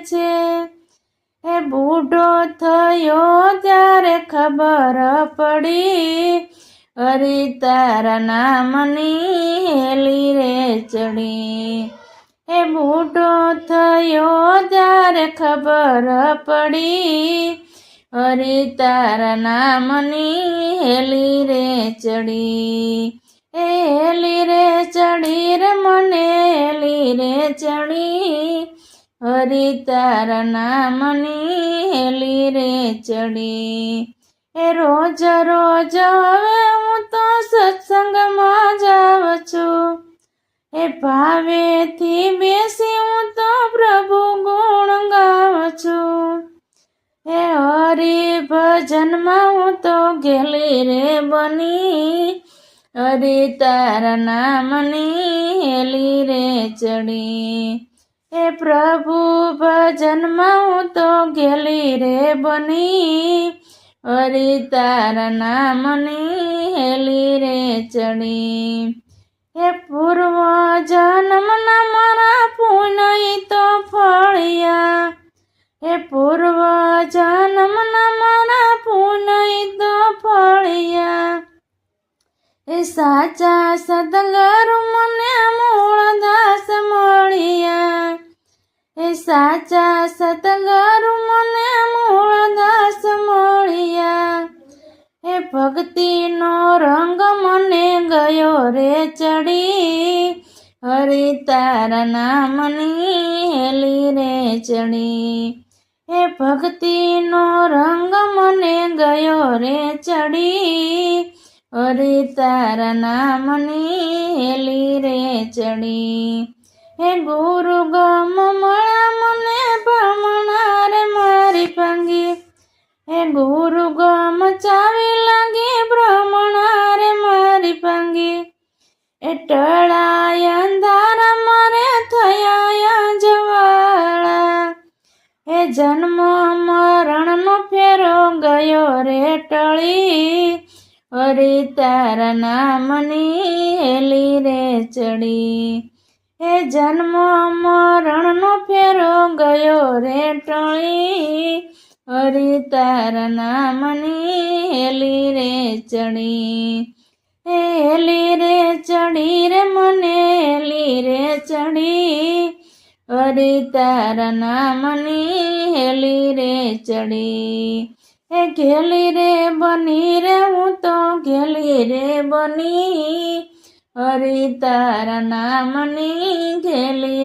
છે। એ બૂઢો થયો ત્યારે ખબર પડી, અરે તારા નામની હેલી રે ચડી। એ બૂઢો થયો ત્યારે ખબર પડી, અરે તારા નામની હેલી રે ચડી। એ હેલી રે ચડી રે મને હેલી રે ચડી, હરિ તારા નામની હેલી રે ચડી। એ રોજ રોજ હવે હું તો સત્સંગમાં જાઉં છું, એ ભાવેથી બેસી હું તો પ્રભુ ગુણ ગાઉં છું। એ હરિ ભજનમાં હું તો ઘેલી રે બની, હરિ તારા નામની હેલી રે ચડી। એ પ્રભુ ભજનમાં હું તો ઘેલી રે બની, હરિ તારા નામની હેલી રે ચડી। એ પૂર્વ જન્મના મારા પુણ્ય તો ફળ્યા, એ પૂર્વ જન્મના મારા પુણ્ય તો ફળ્યા। એ સાચા સદગુરુ મને મૂળદાસ મળ્યા, એ સાચા સદગુરુ મને મૂળદાસ મળ્યા। એ ભક્તિનો રંગ મને ગયો રે ચડી, હરિ તારા નામની હેલી રે ચડી। એ ભક્તિનો રંગ મને ગયો રે ચડી, હરિ તારા નામની હેલી રે ચડી। એ ગુરુ ગમ મળ્યા મને ભમણા રે મારી ભાંગી, એ ગુરુ ગમ ચાવી લાગી ભ્રમણા રે મારી ભાંગી। એ ટળાય અંધારા મારે થયા જવાળા, એ જન્મ મરણનો ફેરો ગયો રે ટળી, હરિ તારા નામની હેલી રે ચડી। એ જન્મ મરણનો ફેરો ગયો રે ટળી, હરિ તારા નામની હેલી રે ચડી। એ હેલી રે ચડી રે મને હેલી રે ચડી, હરિ તારા નામની હેલી રે ચડી। એ ઘેલી રે બની રે હું તો ઘેલી રે બની, હરિ તારા નામની ઘેલી